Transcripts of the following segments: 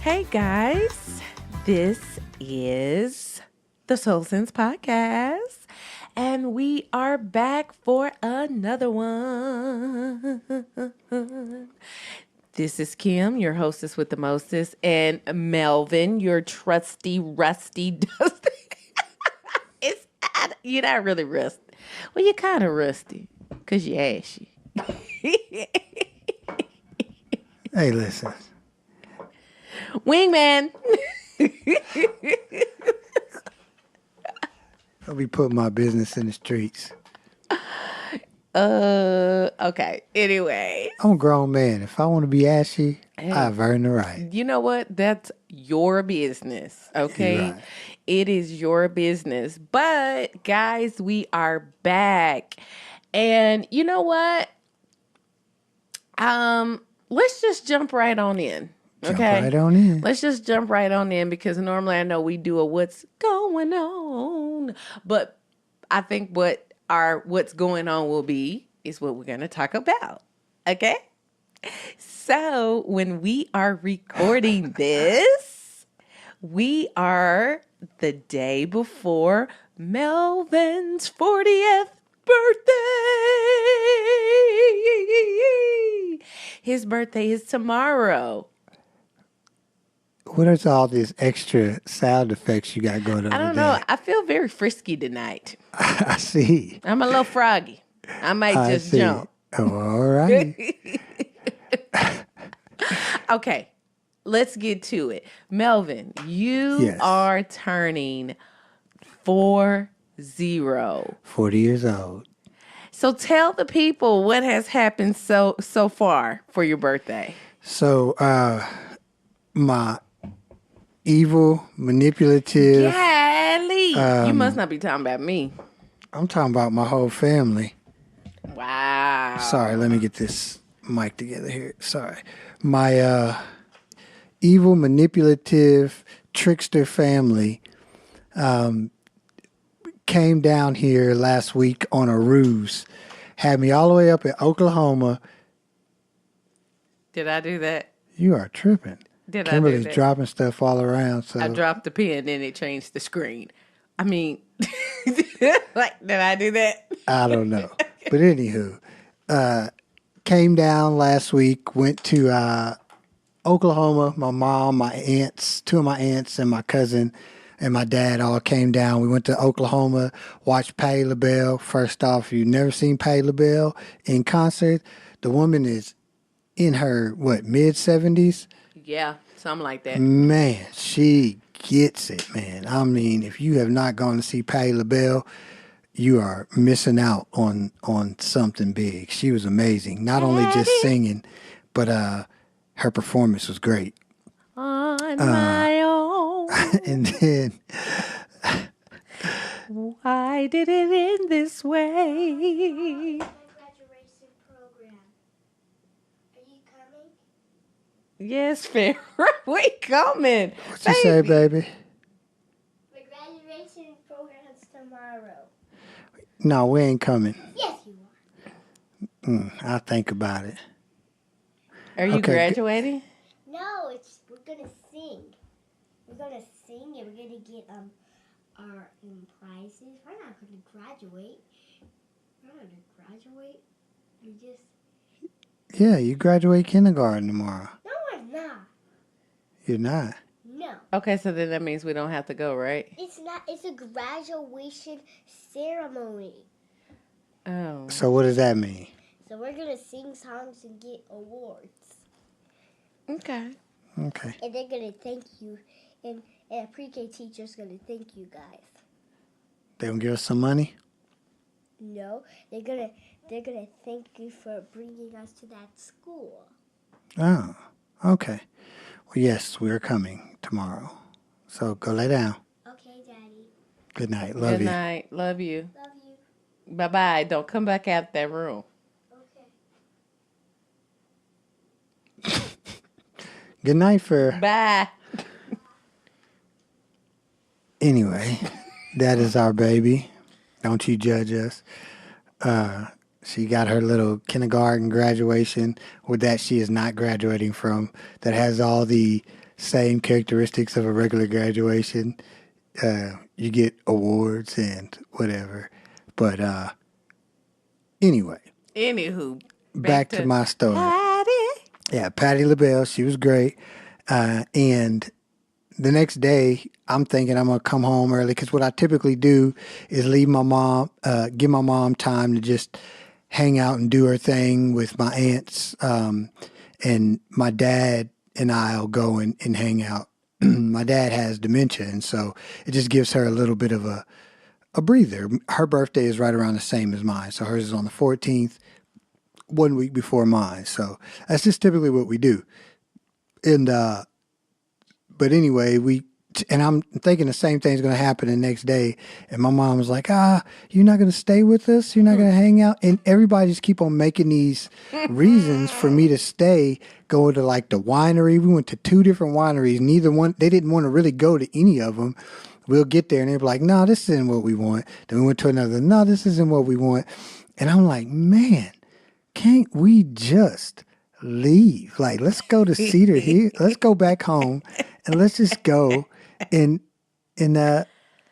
Hey guys, this is the Soul Sense Podcast, and we are back for another one. This is Kim, your hostess with the mostest, and Melvin, your trusty, rusty, dusty. You're not really rusty. Well, you're kind of rusty because you're ashy. Hey, listen. Wingman. I'll be putting my business in the streets. Okay. Anyway. I'm a grown man. If I want to be ashy, I've earned the right. You know what? That's your business. Okay. Right. It is your business. But guys, we are back. And you know what? Let's just jump right on in. Okay. Jump right on in. Let's just jump right on in because normally I know we do a what's going on. But I think what's going on will be is what we're going to talk about. Okay? So when we are recording this, we are the day before Melvin's 40th birthday. His birthday is tomorrow. What is all these extra sound effects you got going on? I don't know. I feel very frisky tonight. I see. I'm a little froggy. I might just jump. Oh, all right. Okay, let's get to it. Melvin, you Yes. are turning 40. 40 years old. So tell the people what has happened so far for your birthday. So, my evil, manipulative. Golly, you must not be talking about me. I'm talking about my whole family. Wow. Sorry, let me get this mic together here. Sorry. My evil, manipulative, trickster family came down here last week on a ruse. Had me all the way up in Oklahoma. Did I do that? You are tripping. Did Kimberly's I do that? dropping stuff all around. So I dropped the pen and it changed the screen. I mean, like, did I do that? I don't know. But anywho, came down last week, went to Oklahoma. My mom, my aunts, two of my aunts and my cousin and my dad all came down. We went to Oklahoma, watched Patti LaBelle. First off, if you've never seen Patti LaBelle in concert, the woman is in her, mid-70s? Yeah, something like that. Man, she gets it, man. I mean, if you have not gone to see Patti LaBelle, you are missing out on something big. She was amazing. Not only just singing, but her performance was great. On my own. And then Why did it end this way? Graduation program. Are you coming? Yes, Farrah, we coming. what you say, baby? My graduation program's tomorrow. No, we ain't coming. Yes, you are. I'll think about it. Are you Okay, graduating? No, we're gonna sing. We're gonna sing and we're gonna get our prizes. We're not gonna graduate. We're not gonna graduate. We just Yeah, you graduate kindergarten tomorrow. no, we're not. You're not. No, Okay, so then that means we don't have to go, right? it's not. It's a graduation ceremony. Oh. So what does that mean? So we're gonna sing songs and get awards. Okay. Okay. And they're gonna thank you, and a pre-K teacher's gonna thank you guys. They gonna give us some money? No, they're gonna thank you for bringing us to that school. Oh, okay. Well, yes, we're coming tomorrow. So go lay down. Okay, Daddy. Good night. Love Good you. night. Love you. Love you. Bye-bye. Don't come back out that room. Okay. Good night, for Bye. anyway. That is our baby. Don't you judge us. She got her little kindergarten graduation. With that, she is not graduating from. That has all the same characteristics of a regular graduation. You get awards and whatever. But anyway, Anywho, back to my story. Patty. Yeah, Patty LaBelle, she was great. And the next day, I'm thinking I'm going to come home early because what I typically do is leave my mom, give my mom time to just hang out and do her thing with my aunts. And my dad and I'll go and hang out. My dad has dementia, and so it just gives her a little bit of a breather. Her birthday is right around the same as mine. So hers is on the 14th, 1 week before mine. So that's just typically what we do. And, but anyway, and I'm thinking the same thing's going to happen the next day. And my mom was like, you're not going to stay with us? You're not going to hang out? And everybody just keep on making these reasons for me to stay, going to like the winery. We went to 2 different wineries. Neither one, they didn't want to really go to any of them. We'll get there and they'll be like, no, this isn't what we want. Then we went to another, no, this isn't what we want. And I'm like, man, can't we just leave? Like, let's go to Cedar Hill. Let's go back home and let's just go. And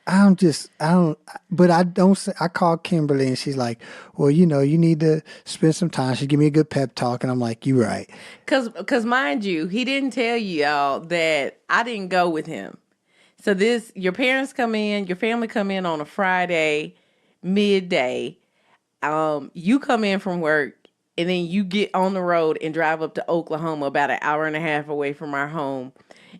but I don't say, I called Kimberly and she's like, well, you need to spend some time. She give me a good pep talk. And I'm like, you're right. Cause mind you, he didn't tell y'all that I didn't go with him. So your parents come in, your family come in on a Friday, midday. You come in from work and then you get on the road and drive up to Oklahoma, about an hour and a half away from our home,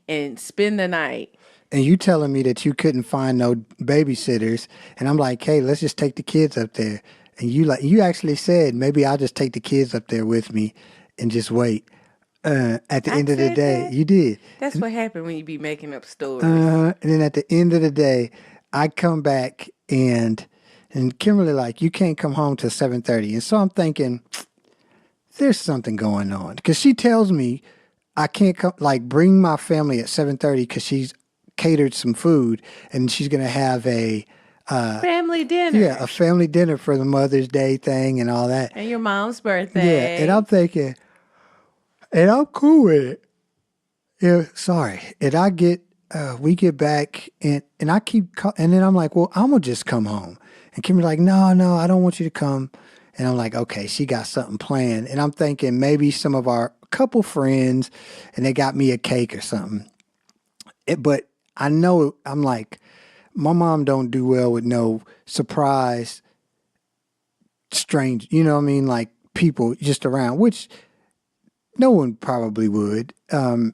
and spend the night. And you telling me that you couldn't find no babysitters, and I'm like, hey, let's just take the kids up there. And you actually said maybe I'll just take the kids up there with me and just wait. At the end of the day, that? You did. That's what happened when you be making up stories. And then at the end of the day, I come back and Kimberly like, you can't come home till 7:30. And so I'm thinking, there's something going on, because she tells me I can't come, like, bring my family at 7:30 because she's catered some food and she's gonna have a family dinner. Yeah, a family dinner for the Mother's Day thing and all that. And your mom's birthday. Yeah, and I'm thinking, and I'm cool with it. Yeah, sorry. And we get back and I and then I'm like, well, I'm gonna just come home. And Kimberly's like, no, I don't want you to come. And I'm like, okay, she got something planned. And I'm thinking maybe some of our couple friends, and they got me a cake or something. But I know, I'm like, my mom don't do well with no surprise strange, you know what I mean? Like people just around, which no one probably would. And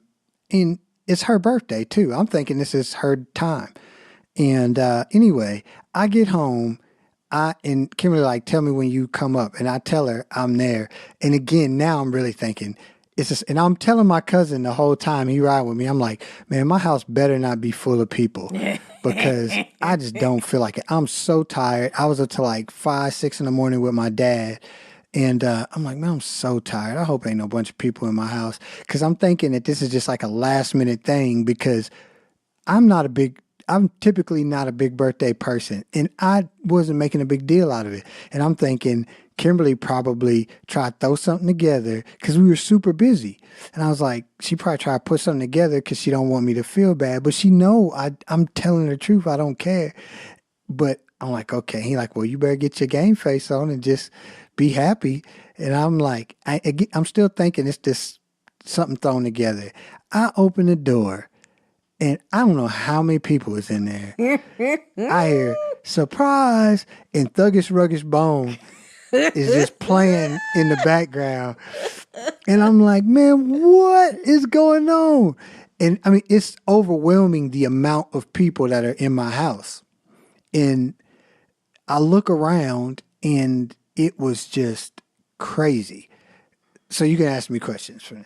it's her birthday too. I'm thinking this is her time. And anyway, I get home. And Kimberly like, tell me when you come up. And I tell her I'm there. And again, now I'm really thinking, and I'm telling my cousin the whole time he ride with me, I'm like, man, my house better not be full of people because I just don't feel like it. I'm so tired. I was up till like 5, 6 in the morning with my dad. And I'm like, man, I'm so tired. I hope ain't no bunch of people in my house. Because I'm thinking that this is just like a last minute thing, because I'm typically not a big birthday person, and I wasn't making a big deal out of it. And I'm thinking Kimberly probably tried to throw something together because we were super busy. And I was like, she probably tried to put something together because she don't want me to feel bad, but she know I'm telling the truth. I don't care. But I'm like, okay. He like, well, you better get your game face on and just be happy. And I'm like, I'm still thinking it's just something thrown together. I open the door. And I don't know how many people is in there. I hear surprise, and Thuggish Ruggish Bone is just playing in the background. And I'm like, man, what is going on? And I mean, it's overwhelming the amount of people that are in my house. And I look around and it was just crazy. So you can ask me questions from there.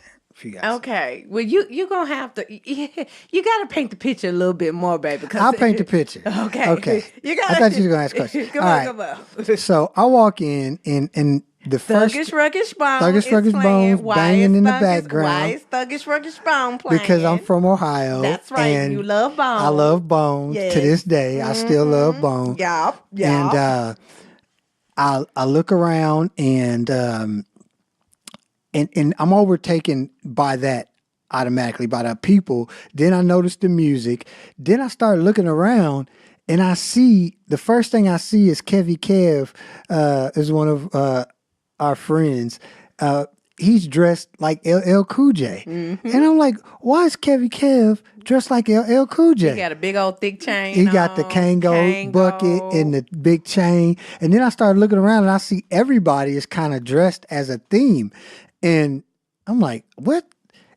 Okay. Well, you gonna have to. You got to paint the picture a little bit more, baby. I'll paint the picture. Okay. I thought you were gonna ask questions. Come on. So I walk in, and the first Thuggish Ruggish Bone. Thuggish Ruggish Bone's banging in the background. Why is Thuggish Ruggish Bone playing? Because I'm from Ohio. That's right. And you love Bone. I love Bone. Yes. To this day. I still love Bone. Yup. And I look around and I'm overtaken by that automatically by the people. Then I noticed the music. Then I started looking around, and I see the first thing I see is Kevy Kev, is one of our friends. He's dressed like LL Cool J, and I'm like, why is Kevy Kev dressed like LL Cool J? He got a big old thick chain. He got the Kango bucket and the big chain. And then I started looking around and I see everybody is kind of dressed as a theme. And I'm like, what?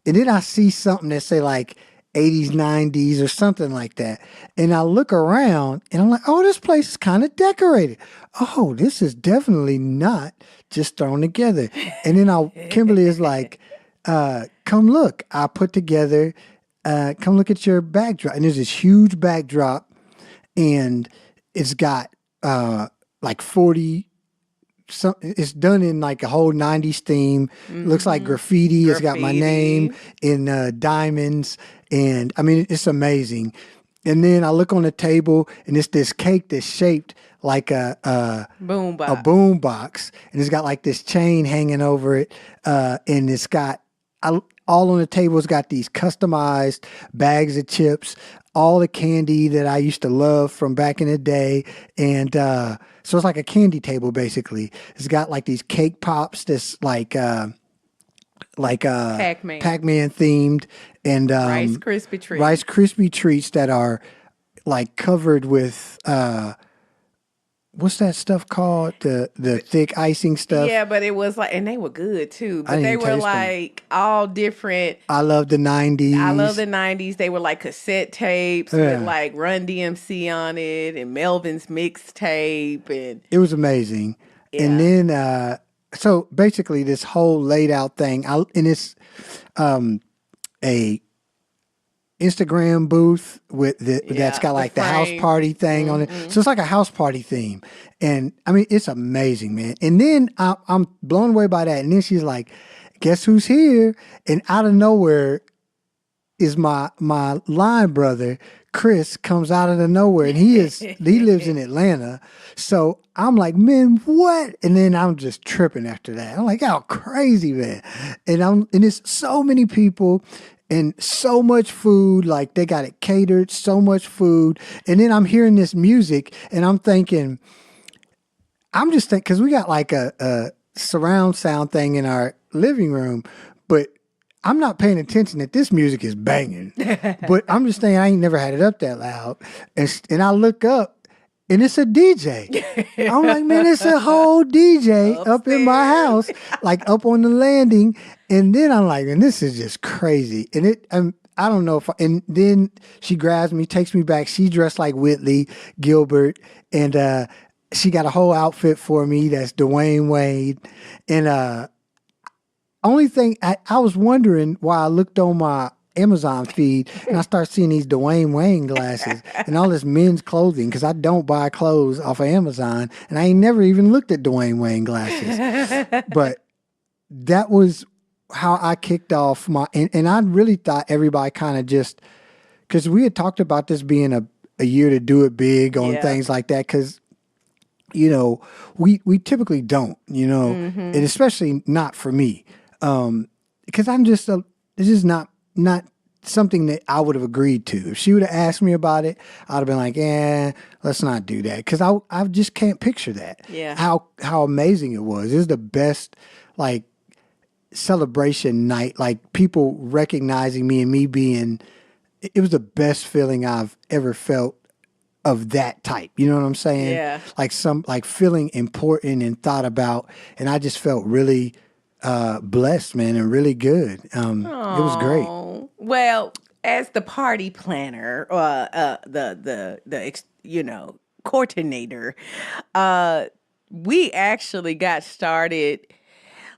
And then I see something that say like 80s, 90s or something like that. And I look around and I'm like, oh, this place is kind of decorated. Oh, this is definitely not just thrown together. And then Kimberly is like, come look. I put together, come look at your backdrop. And there's this huge backdrop and it's got like 40, it's done in like a whole 90s theme. Looks like graffiti. It's got my name in diamonds. And I mean, it's amazing. And then I look on the table and it's this cake that's shaped like a boom box. And it's got like this chain hanging over it. And it's got all on the table. It's got these customized bags of chips, all the candy that I used to love from back in the day. And so it's like a candy table, basically. It's got like these cake pops that's like Pac-Man themed, and Rice Krispie treats that are like covered with what's that stuff called? The thick icing stuff. Yeah, but it was like, and they were good too. But they were like all different. I love the 90s. They were like cassette tapes with like Run DMC on it and Melvin's mixtape, and it was amazing. Yeah. And then so basically this whole laid out thing, and it's a Instagram booth that's got like the house party thing on it. So it's like a house party theme. And I mean, it's amazing, man. And then I'm blown away by that. And then she's like, guess who's here? And out of nowhere is my line brother, Chris, comes out of the nowhere, and he lives in Atlanta. So I'm like, man, what? And then I'm just tripping after that. I'm like, how crazy, man. And it's so many people and so much food, like they got it catered, so much food. And then I'm hearing this music and I'm thinking, because we got like a surround sound thing in our living room, but I'm not paying attention that this music is banging. But I'm just thinking, I ain't never had it up that loud. And I look up and it's a DJ. I'm like, man, it's a whole DJ up in my house, like up on the landing. And then I'm like, and this is just crazy. And I don't know and then she grabs me, takes me back. She dressed like Whitley Gilbert, and she got a whole outfit for me that's Dwayne Wade. And only thing I was wondering why I looked on my Amazon feed and I start seeing these Dwayne Wayne glasses and all this men's clothing, because I don't buy clothes off of Amazon, and I ain't never even looked at Dwayne Wayne glasses. But that was how I kicked off and I really thought everybody kind of just, because we had talked about this being a year to do it big on things like that, because we typically don't, and especially not for me, because I'm just this is not something that I would have agreed to. If she would have asked me about it, I'd have been like, let's not do that, because I just can't picture that. Yeah, how amazing it was. It was the best like celebration night, like people recognizing me and me being. It was the best feeling I've ever felt of that type. You know what I'm saying? Yeah. Like feeling important and thought about, and I just felt really blessed, man, and really good. It was great. Well, as the party planner, the coordinator, we actually got started.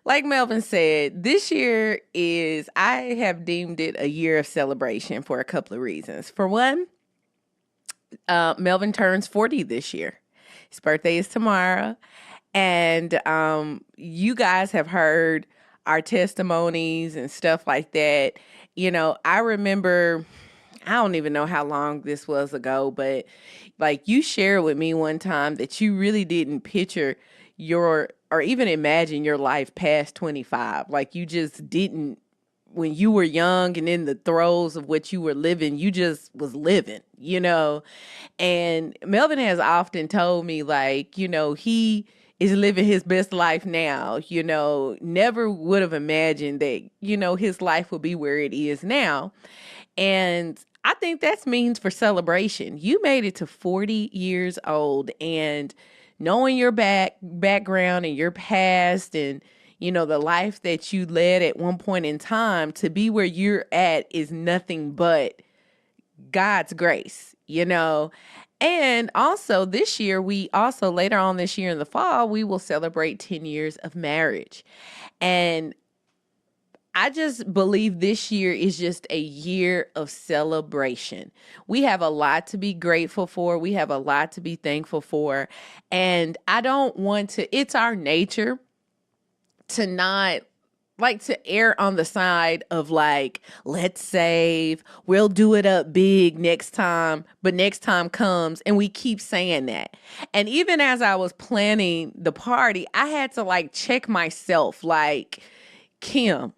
Like Melvin said, this year I have deemed it a year of celebration for a couple of reasons. For one, Melvin turns 40 this year. His birthday is tomorrow. And you guys have heard our testimonies and stuff like that. I remember, I don't even know how long this was ago, but like you shared with me one time that you really didn't picture or even imagine your life past 25. Like you just didn't when you were young and in the throes of what you were living, you just was living, you know. And Melvin has often told me, like, you know, he is living his best life now, you know, never would have imagined that, you know, his life would be where it is now. And I think that's means for celebration. You made it to 40 years old, and knowing your background and your past and, you know, the life that you led at one point in time, to be where you're at is nothing but God's grace, you know. And also this year, later on this year in the fall, we will celebrate 10 years of marriage. And I just believe this year is just a year of celebration. We have a lot to be grateful for. We have a lot to be thankful for. And I don't want to, it's our nature to not like to err on the side of like, let's save, we'll do it up big next time, but next time comes and we keep saying that. And even as I was planning the party, I had to like check myself, like, Kim,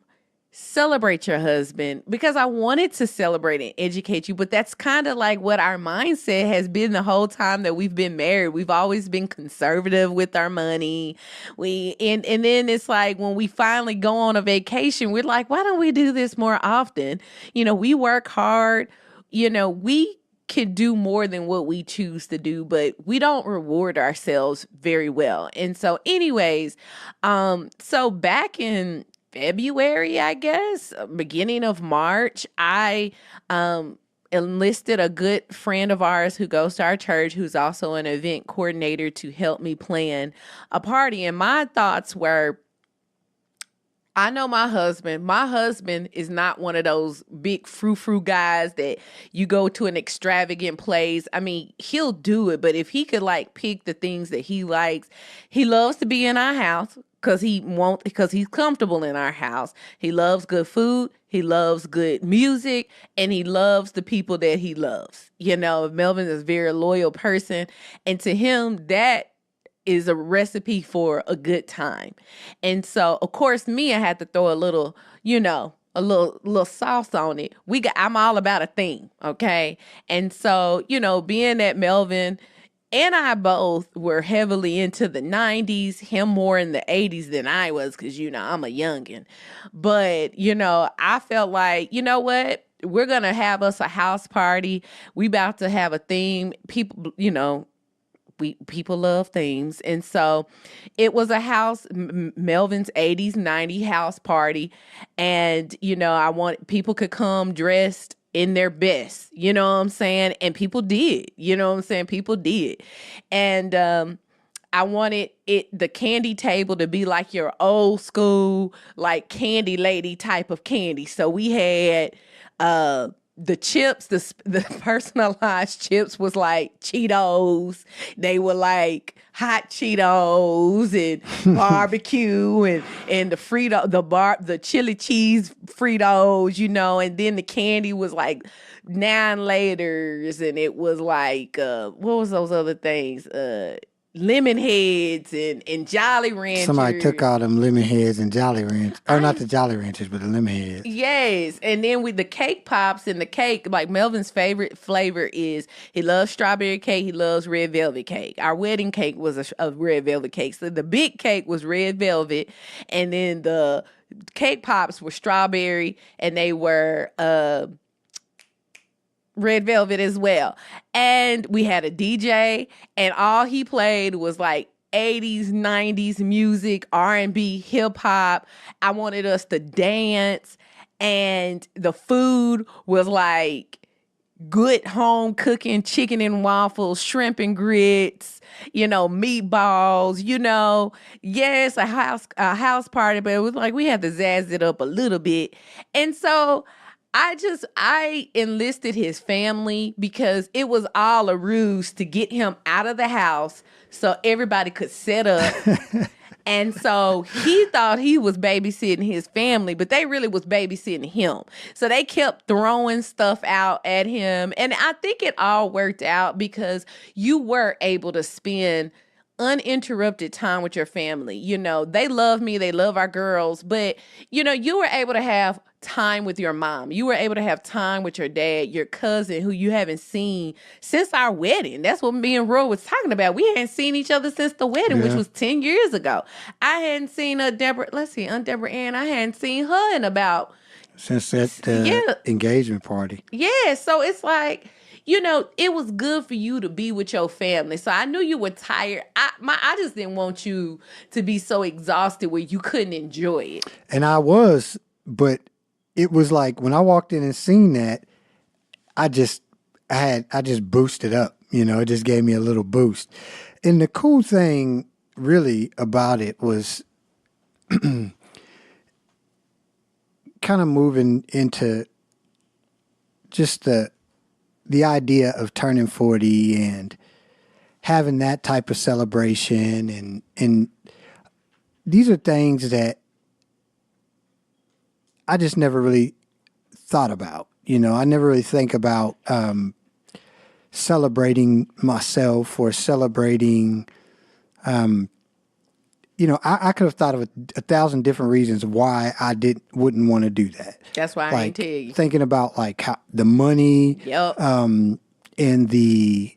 celebrate your husband, because I wanted to celebrate and educate you. But that's kind of like what our mindset has been the whole time that we've been married. We've always been conservative with our money. And then it's like when we finally go on a vacation, we're like, why don't we do this more often? You know, we work hard. You know, we can do more than what we choose to do, but we don't reward ourselves very well. And so anyways, so back in February, I guess, beginning of March, I enlisted a good friend of ours who goes to our church, who's also an event coordinator, to help me plan a party. And my thoughts were, I know my husband. My husband is not one of those big frou-frou guys that you go to an extravagant place. I mean, he'll do it, but if he could like pick the things that he likes, he loves to be in our house because he's comfortable in our house. He loves good food. He loves good music, and he loves the people that he loves. You know, Melvin is a very loyal person, and to him, that is a recipe for a good time. And so, of course, me, I had to throw a little, you know, a little sauce on it. I'm all about a theme, okay? And so, you know, being that Melvin and I both were heavily into the 90s, him more in the 80s than I was, because, you know, I'm a youngin'. But, you know, I felt like, you know what? We're going to have us a house party. We about to have a theme. People, you know, people love themes. And so it was a Melvin's 80s, 90s house party. And, you know, I want people could come dressed in their best, you know what I'm saying? And people did, you know what I'm saying? People did. And, I wanted the candy table to be like your old school, like candy lady type of candy. So we had, the chips, the personalized chips was like Cheetos. They were like hot Cheetos and barbecue and the the chili cheese Fritos, you know, and then the candy was like 9 layers, and it was like what was those other things? Lemon heads and Jolly Ranchers. Somebody took all them lemon heads and Jolly Ranchers. Or not the Jolly Ranchers, but the lemon heads. Yes. And then with the cake pops and the cake, like Melvin's favorite flavor is he loves strawberry cake. He loves red velvet cake. Our wedding cake was a red velvet cake. So the big cake was red velvet. And then the cake pops were strawberry, and they were red velvet as well. And we had a DJ, and all he played was like 80s, 90s music, R&B, hip hop. I wanted us to dance, and the food was like good home cooking, chicken and waffles, shrimp and grits, you know, meatballs, you know. Yes, a house party, but it was like we had to zazz it up a little bit. And so I enlisted his family because it was all a ruse to get him out of the house so everybody could set up. And so he thought he was babysitting his family, but they really was babysitting him. So they kept throwing stuff out at him. And I think it all worked out because you were able to spend uninterrupted time with your family. You know, they love me, they love our girls, but you know, you were able to have time with your mom. You were able to have time with your dad, your cousin who you haven't seen since our wedding. That's what me and Roy was talking about. We hadn't seen each other since the wedding, which Yeah. was 10 years ago. I hadn't seen Aunt Deborah Ann, I hadn't seen her in about Since that yeah. engagement party. Yeah, so it's like, you know, it was good for you to be with your family. So I knew you were tired. I just didn't want you to be so exhausted where you couldn't enjoy it. And I was, but it was like when I walked in and seen that, I just boosted up. You know, it just gave me a little boost. And the cool thing really about it was kind of moving into just the idea of turning 40 and having that type of celebration and these are things that I just never really thought about. You know, I never really think about celebrating myself or celebrating you know, I could have thought of a thousand different reasons why I wouldn't want to do that. That's why I Like ain't tell you. thinking about like how the money Yep. and the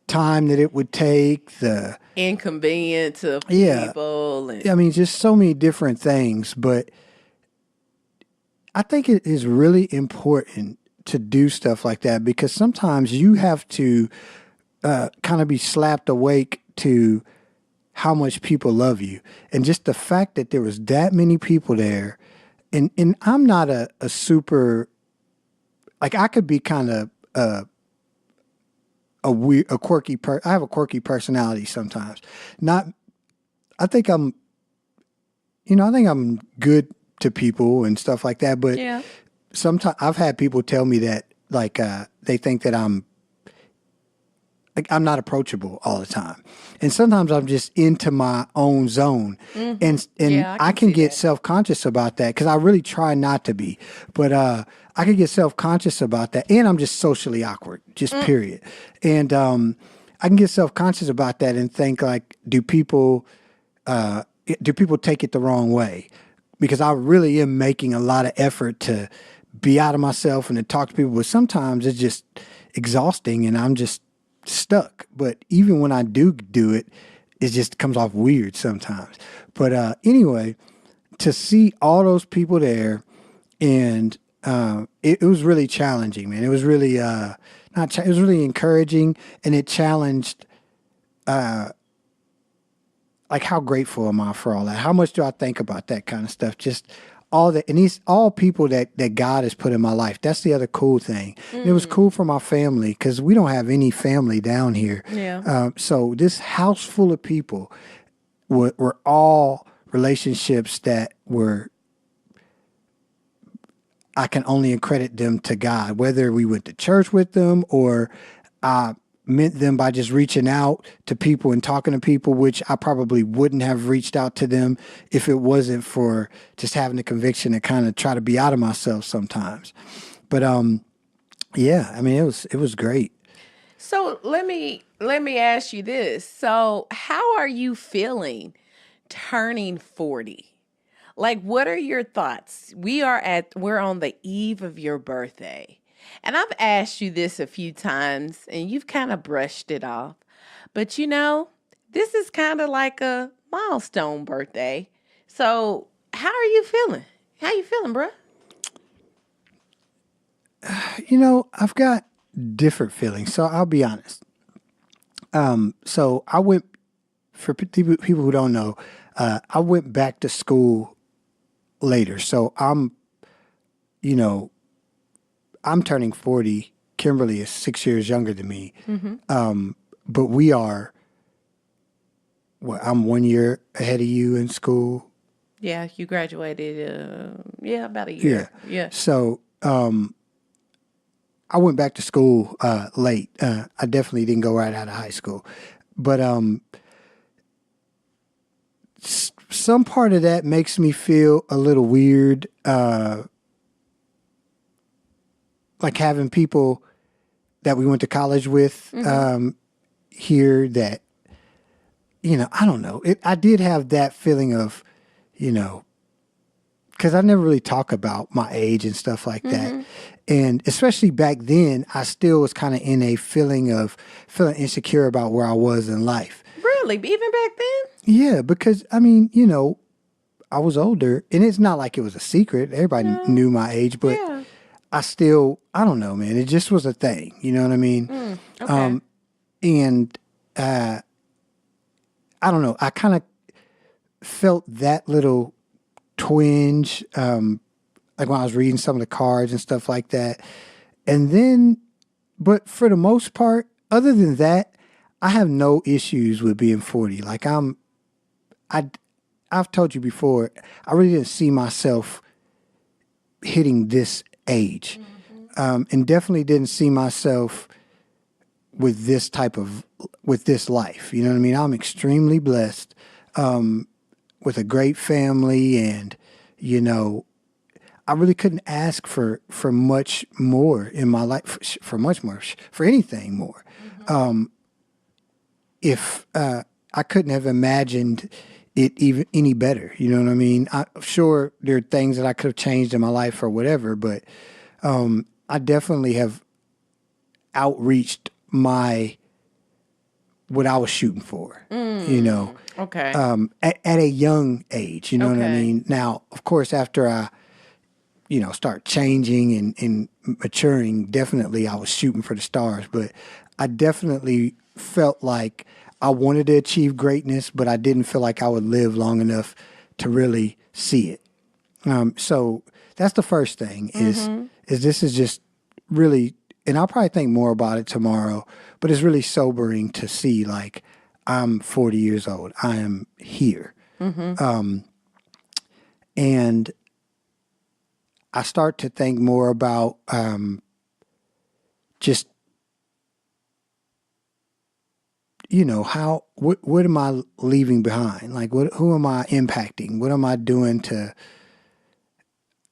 time that it would take, the Inconvenient to Yeah. people. And I mean, just so many different things. But I think it is really important to do stuff like that because sometimes you have to kind of be slapped awake to how much people love you. And just the fact that there was that many people there. And I'm not a super, like I could be kind of a quirky I have a quirky personality sometimes. Not, I think I'm good to people and stuff like that. But yeah. sometimes I've had people tell me that like they think that I'm not approachable all the time. And sometimes I'm just into my own zone. And Yeah, I I can can see get that. self-conscious about that because I really try not to be. But I can get self-conscious about that. And I'm just socially awkward, just period. And I can get self-conscious about that and think like, do people take it the wrong way? Because I really am making a lot of effort to be out of myself and to talk to people. But sometimes it's just exhausting and I'm just stuck. But even when I do it, it just comes off weird sometimes. But anyway, to see all those people there and it was really challenging, man. It was really it was really encouraging and it challenged like how grateful am I for all that? How much do I think about that kind of stuff? Just all that, and these all people that God has put in my life. That's the other cool thing. And it was cool for my family because we don't have any family down here. Yeah. So this house full of people were all relationships that were. I can only accredit them to God, whether we went to church with them or I met them by just reaching out to people and talking to people, which I probably wouldn't have reached out to them if it wasn't for just having the conviction to kind of try to be out of myself sometimes. But yeah, I mean, it was great. So let me ask you this. So how are you feeling turning 40? Like, what are your thoughts? We're on the eve of your birthday. And I've asked you this a few times and you've kind of brushed it off. But you know, this is kind of like a milestone birthday. So how are you feeling? How you feeling, bruh? You know, I've got different feelings, so I'll be honest. So I went, for people who don't know, I went back to school later. So you know, I'm turning 40. Kimberly is 6 years younger than me. But we are, I'm 1 year ahead of you in school. Yeah, you graduated, about a year. Yeah. So I went back to school late. I definitely didn't go right out of high school. But some part of that makes me feel a little weird, like having people that we went to college with here that I don't know. I did have that feeling of, because I never really talk about my age and stuff like that. And especially back then, I still was kind of in a feeling insecure about where I was in life. Really? Even back then? Yeah, because I was older, and it's not like it was a secret. Everybody No. knew my age, but Yeah. I don't know, man. It just was a thing. You know what I mean? Okay. And I don't know. I kind of felt that little twinge, like when I was reading some of the cards and stuff like that. And then, but for the most part, other than that, I have no issues with being 40. Like I've told you before, I really didn't see myself hitting this age, and definitely didn't see myself with this life. You know what I mean? I'm extremely blessed, with a great family, and I really couldn't ask for much more in my life, for much more, for anything more. If I couldn't have imagined it even any better. You know what I mean? I'm sure there are things that I could have changed in my life or whatever, but I definitely have outreached what I was shooting for. Okay. At a young age. You know what I Okay. mean? Now, of course, after I start changing and maturing, definitely I was shooting for the stars, but I definitely felt like I wanted to achieve greatness, but I didn't feel like I would live long enough to really see it. So that's the first thing is this is just really, and I'll probably think more about it tomorrow, but it's really sobering to see, like, I'm 40 years old. I am here. And I start to think more about just, what am I leaving behind? Like, who am I impacting? What am I doing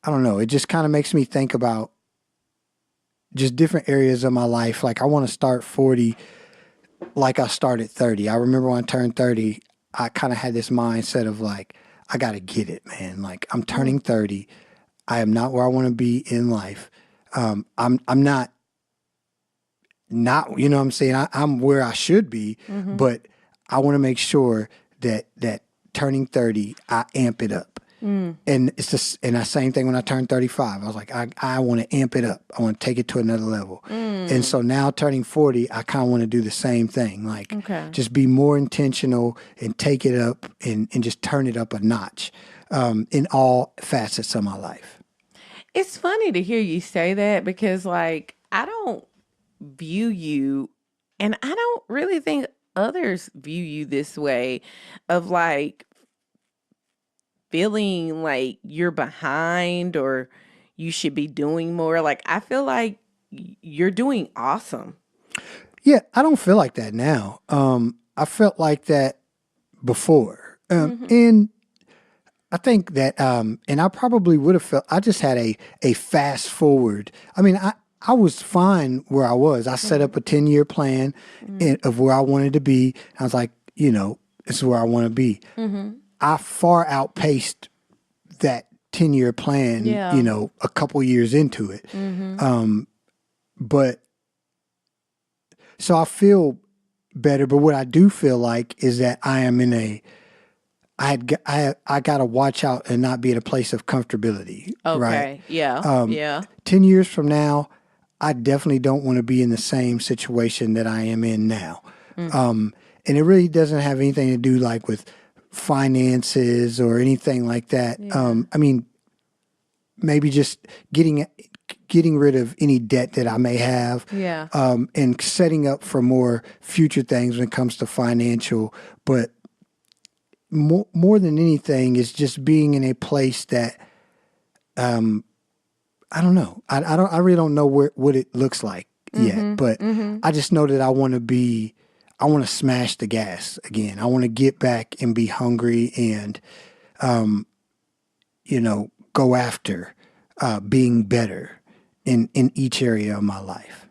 I don't know. It just kind of makes me think about just different areas of my life. Like, I want to start 40 like I started 30. I remember when I turned 30, I kind of had this mindset of like, I got to get it, man. Like, I'm turning 30. I am not where I want to be in life. I'm not, you know what I'm saying? I'm where I should be, but I want to make sure that turning 30, I amp it up. And it's just, and the same thing when I turned 35. I was like, I want to amp it up. I want to take it to another level. And so now turning 40, I kind of want to do the same thing. Like, Okay. just be more intentional and take it up and just turn it up a notch, in all facets of my life. It's funny to hear you say that because, like, I don't view you, and I don't really think others view you this way of like feeling like you're behind or you should be doing more. Like, I feel like you're doing awesome. Yeah, I don't feel like that now. I felt like that before. And I think that, and I probably would have felt, I just had a fast forward. I mean, I was fine where I was. I set up a 10-year plan of where I wanted to be. I was like, this is where I want to be. I far outpaced that 10-year plan, Yeah. a couple years into it. But so I feel better. But what I do feel like is that I am I got to watch out and not be at a place of comfortability. Right. Okay. Yeah. Yeah. 10 years from now, I definitely don't want to be in the same situation that I am in now. And it really doesn't have anything to do like with finances or anything like that. I mean, maybe just getting rid of any debt that I may have, Yeah. and setting up for more future things when it comes to financial. But more than anything is just being in a place that, I don't know. I really don't know what it looks like yet, but I just know that I want to smash the gas again. I want to get back and be hungry and, go after, being better in each area of my life.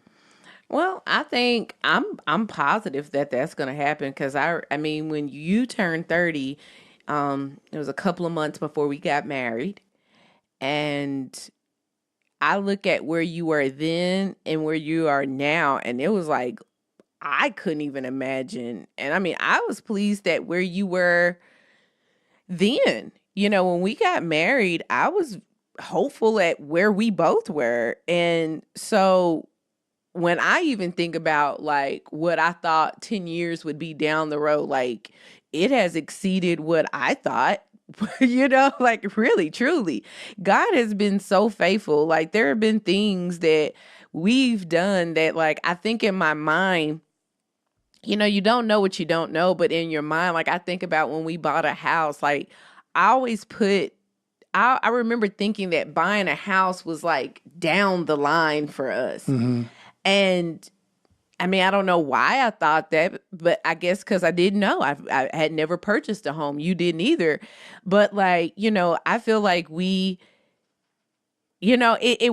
Well, I think I'm positive that that's going to happen because I mean when you turn 30, it was a couple of months before we got married, and I look at where you were then and where you are now, and it was like I couldn't even imagine. And I mean, I was pleased at where you were then. You know, when we got married, I was hopeful at where we both were. And so when I even think about like what I thought 10 years would be down the road, like it has exceeded what I thought. Like really, truly, God has been so faithful. Like there have been things that we've done that, like, I think in my mind, you don't know what you don't know, but in your mind, like I think about when we bought a house, like I always put, I remember thinking that buying a house was like down the line for us. Hmm. And I mean, I don't know why I thought that, but I guess because I didn't know. I had never purchased a home. You didn't either. But like, I feel like it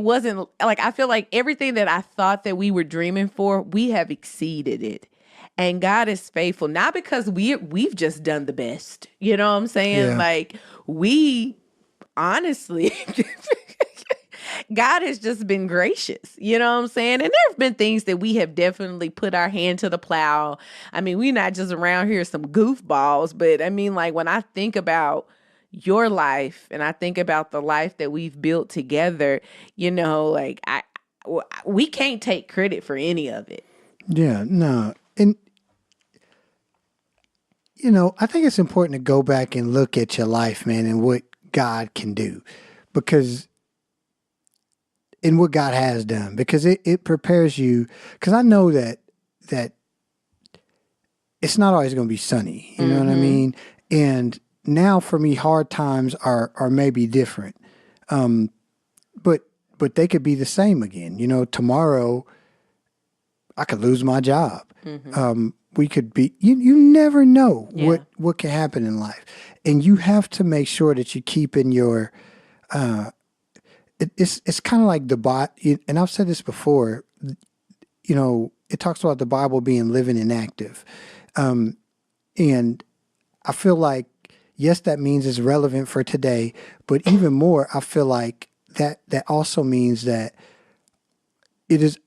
wasn't like, I feel like everything that I thought that we were dreaming for, we have exceeded it. And God is faithful, not because we've just done the best. You know what I'm saying? Yeah. Like we honestly God has just been gracious. You know what I'm saying? And there have been things that we have definitely put our hand to the plow. I mean, we're not just around here some goofballs, but I mean, like when I think about your life and I think about the life that we've built together, like we can't take credit for any of it. Yeah. No. And I think it's important to go back and look at your life, man, and what God can do, because in what God has done, because it prepares you. Because I know that it's not always going to be sunny. You know what I mean? And now for me, hard times are maybe different, but they could be the same again. Tomorrow I could lose my job. We could be. You never know Yeah. what can happen in life, and you have to make sure that you keep in your. It's kind of like the Bible, and I've said this before. It talks about the Bible being living and active, and I feel like yes, that means it's relevant for today, but even more, I feel like that also means that it is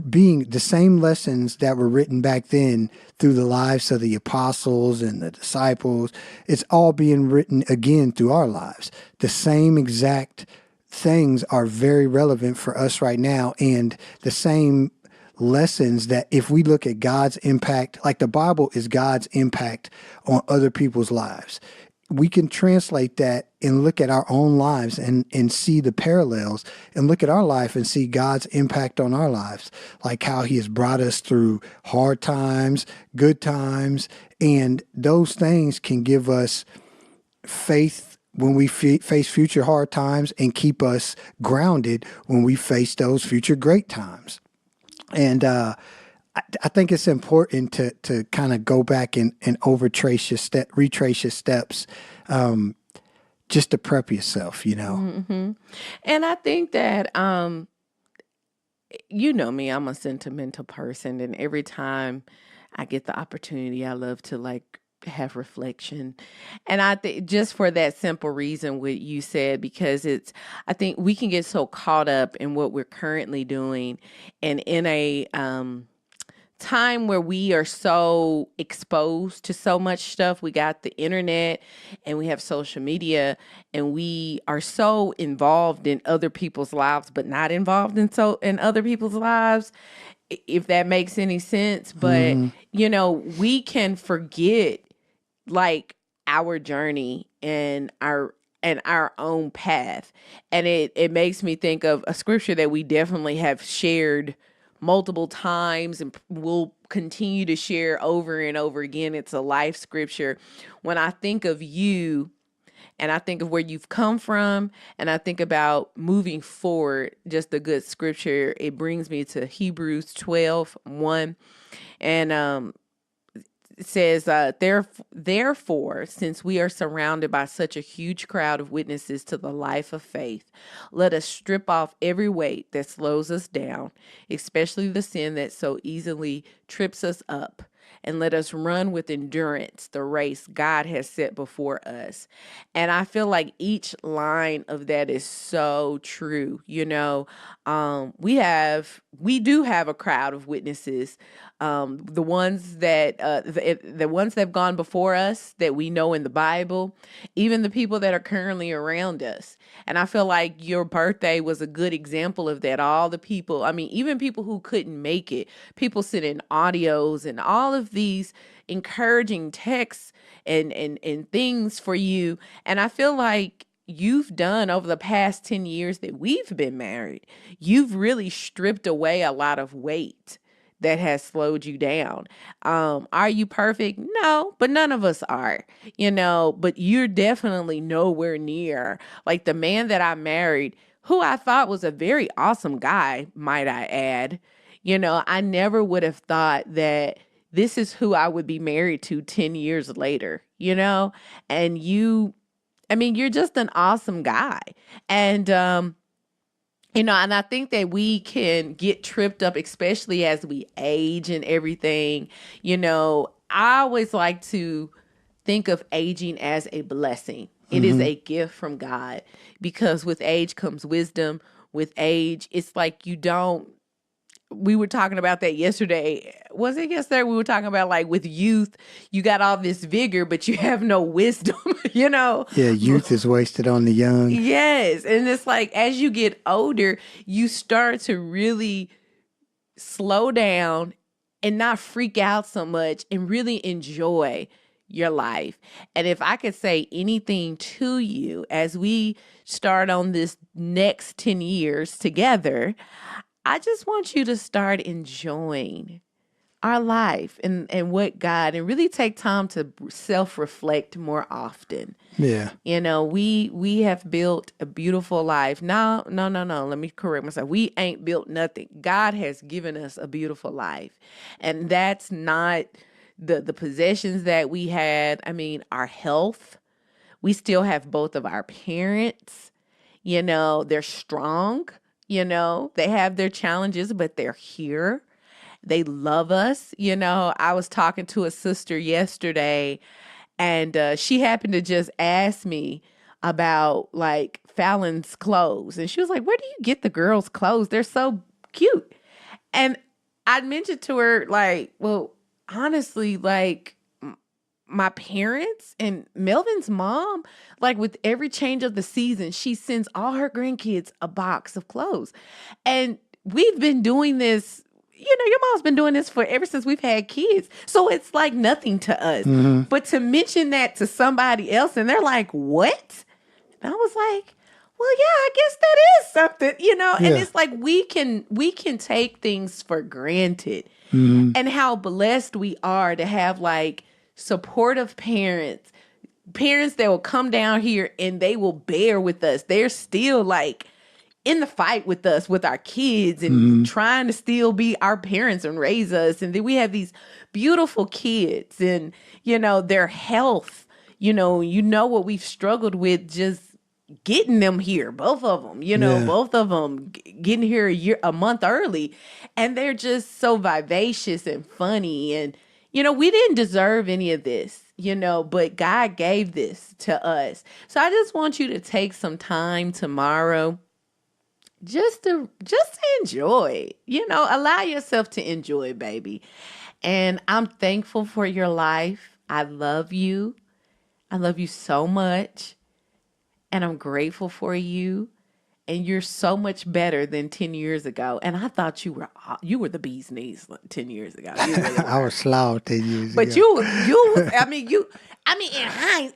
being the same lessons that were written back then through the lives of the apostles and the disciples. It's all being written again through our lives. The same exact things are very relevant for us right now. And the same lessons that if we look at God's impact, like the Bible is God's impact on other people's lives. We can translate that and look at our own lives and see the parallels and look at our life and see God's impact on our lives, like how he has brought us through hard times, good times, and those things can give us faith when we face future hard times and keep us grounded when we face those future great times. And I think it's important to kind of go back and retrace your steps, just to prep yourself, And I think that you know me, I'm a sentimental person, and every time I get the opportunity, I love to like have reflection. And I think just for that simple reason what you said, because I think we can get so caught up in what we're currently doing, and in a time where we are so exposed to so much stuff. We got the internet and we have social media, and we are so involved in other people's lives but not involved in other people's lives, if that makes any sense. But we can forget like our journey and our own path. And it makes me think of a scripture that we definitely have shared multiple times and will continue to share over and over again. It's a life scripture. When I think of you and I think of where you've come from and I think about moving forward, just a good scripture, it brings me to Hebrews 12:1. And It says, therefore, since we are surrounded by such a huge crowd of witnesses to the life of faith, let us strip off every weight that slows us down, especially the sin that so easily trips us up, and let us run with endurance the race God has set before us. And I feel like each line of that is so true. We do have a crowd of witnesses, the ones the ones that have gone before us that we know in the Bible, even the people that are currently around us. And I feel like your birthday was a good example of that. All the people, I mean, even people who couldn't make it, people sending audios and all of these encouraging texts and things for you. And I feel like you've done over the past 10 years that we've been married, you've really stripped away a lot of weight that has slowed you down. Are you perfect? No, but none of us are, but you're definitely nowhere near like the man that I married, who I thought was a very awesome guy, might I add. I never would have thought that this is who I would be married to 10 years later, and you're just an awesome guy. And, and I think that we can get tripped up, especially as we age and everything. I always like to think of aging as a blessing. It is a gift from God, because with age comes wisdom. With age, it's like we were talking about that yesterday. Was it yesterday? We were talking about like with youth, you got all this vigor, but you have no wisdom, Yeah, youth is wasted on the young. Yes. And it's like, as you get older, you start to really slow down and not freak out so much and really enjoy your life. And if I could say anything to you as we start on this next 10 years together, I just want you to start enjoying our life and what God, and really take time to self-reflect more often. Yeah. We have built a beautiful life. No. Let me correct myself. We ain't built nothing. God has given us a beautiful life. And that's not the possessions that we had. I mean, our health. We still have both of our parents. They're strong. They have their challenges, but they're here. They love us. I was talking to a sister yesterday, and she happened to just ask me about like Fallon's clothes. And she was like, where do you get the girls' clothes? They're so cute. And I mentioned to her, like, well, honestly, like, my parents and Melvin's mom, like with every change of the season, she sends all her grandkids a box of clothes. And we've been doing this, your mom's been doing this for ever since we've had kids. So it's like nothing to us. Mm-hmm. But to mention that to somebody else and they're like, what? And I was like, well, yeah, I guess that is something, and Yeah. it's like we can take things for granted. Mm-hmm. And how blessed we are to have like supportive parents that will come down here and they will bear with us. They're still like in the fight with us, with our kids, and trying to still be our parents and raise us. And then we have these beautiful kids and, their health, what we've struggled with just getting them here, both of them, both of them getting here a month early. And they're just so vivacious and funny. And, we didn't deserve any of this, but God gave this to us. So I just want you to take some time tomorrow just to enjoy, allow yourself to enjoy, baby. And I'm thankful for your life. I love you. I love you so much. And I'm grateful for you. And you're so much better than 10 years ago. And I thought you were the bee's knees 10 years ago. You really I was slow 10 years but ago. in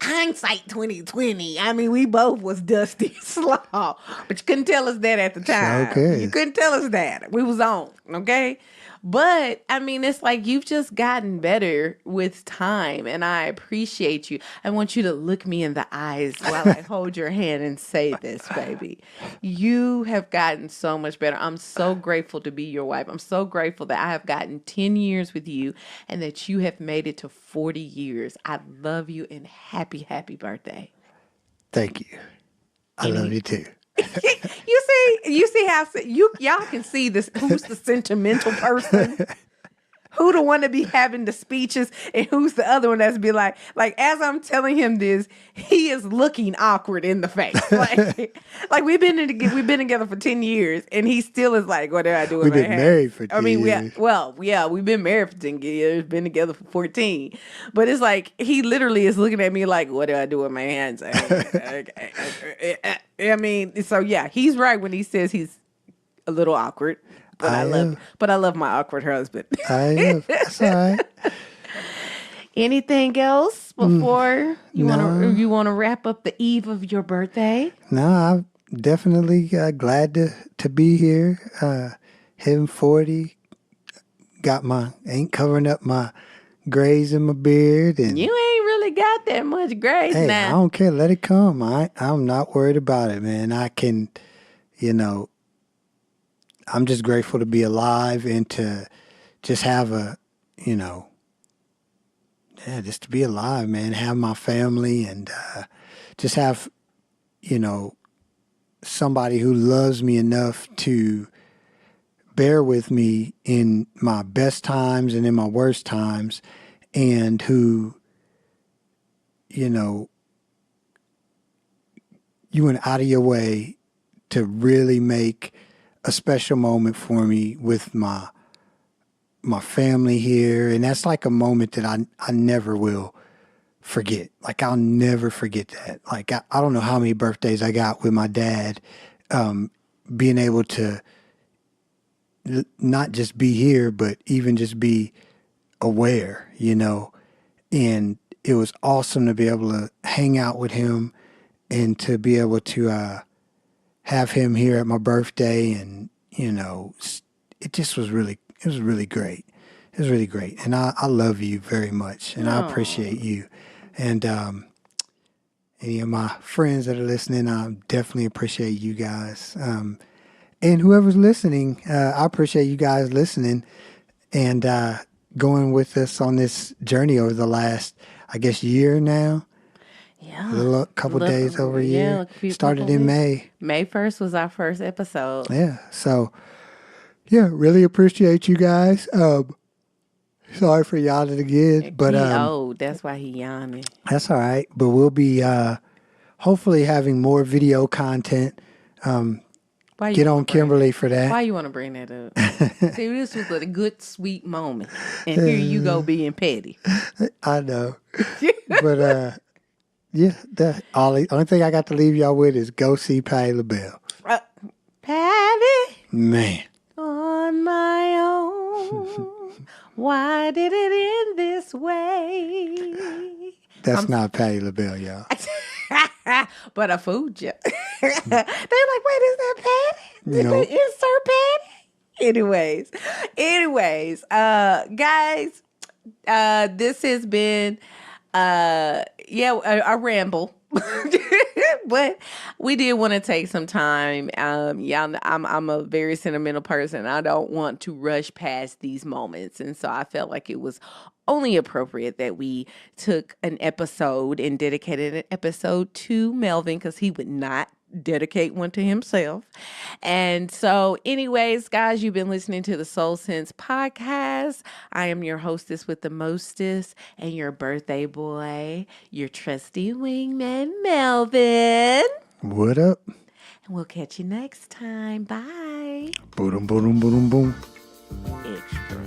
hindsight 2020, we both was dusty slow. But you couldn't tell us that at the time. Okay. You couldn't tell us that. We was on, okay? But I mean, it's like you've just gotten better with time, and I appreciate you. I want you to look me in the eyes while I hold your hand and say this, baby. You have gotten so much better. I'm so grateful to be your wife. I'm so grateful that I have gotten 10 years with you and that you have made it to 40 years. I love you and happy, happy birthday. Thank you. I love you too. You see how y'all can see this. Who's the sentimental person? Who the one to be having the speeches, and who's the other one that's be like as I'm telling him this, he is looking awkward in the face. Like we've been together for 10 years, and he still is like, what did I do with We've my been hands? married for 10 years. We've been married for 10 years, been together for 14. But it's like he literally is looking at me like, what do I do with my hands? I mean, so yeah, he's right when he says he's a little awkward. But I love my awkward husband. I am. That's all right. Anything else before you want to wrap up the eve of your birthday? No, I'm definitely glad to be here. Hitting 40, ain't covering up my grays in my beard, and You ain't really got that much grace hey, now. I don't care. Let it come. I'm not worried about it, man. I can, I'm just grateful to be alive and to just have just to be alive, man. Have my family and just have, somebody who loves me enough to bear with me in my best times and in my worst times, and who, you went out of your way to really make a special moment for me with my family here. And that's like a moment that I never will forget. Like I'll never forget that. Like I don't know how many birthdays I got with my dad, being able to not just be here, but even just be aware, and it was awesome to be able to hang out with him and to be able to have him here at my birthday. And, it just was really great. It was really great. And I love you very much, and I appreciate you. And any of my friends that are listening, I definitely appreciate you guys. And whoever's listening, I appreciate you guys listening and going with us on this journey over the last, I guess, year now. Yeah. A couple days over a year. Started in May. May 1st was our first episode. Yeah. So, yeah, really appreciate you guys. Sorry for yawning again. But that's why he yawning. That's all right. But we'll be hopefully having more video content. Get on Kimberly for that. Why you want to bring that up? See, this was a good, sweet moment. And here you go being petty. I know. But, yeah, the only thing I got to leave y'all with is go see Patti LaBelle. Patti. Man. On my own. Why did it end this way? That's not Patti LaBelle, y'all. But I fooled you. They're like, wait, is that Patti? Did they insert Patti? Anyways, guys, this has been, a ramble. But we did want to take some time. I'm a very sentimental person. I don't want to rush past these moments. And so I felt like it was only appropriate that we took an episode and dedicated an episode to Melvin, because he would not dedicate one to himself. And so anyways, guys, you've been listening to the Soul Sense podcast. I am your hostess with the mostest and your birthday boy, your trusty wingman, Melvin. What up? And we'll catch you next time. Bye. Boom, boom, boom, boom. Extra.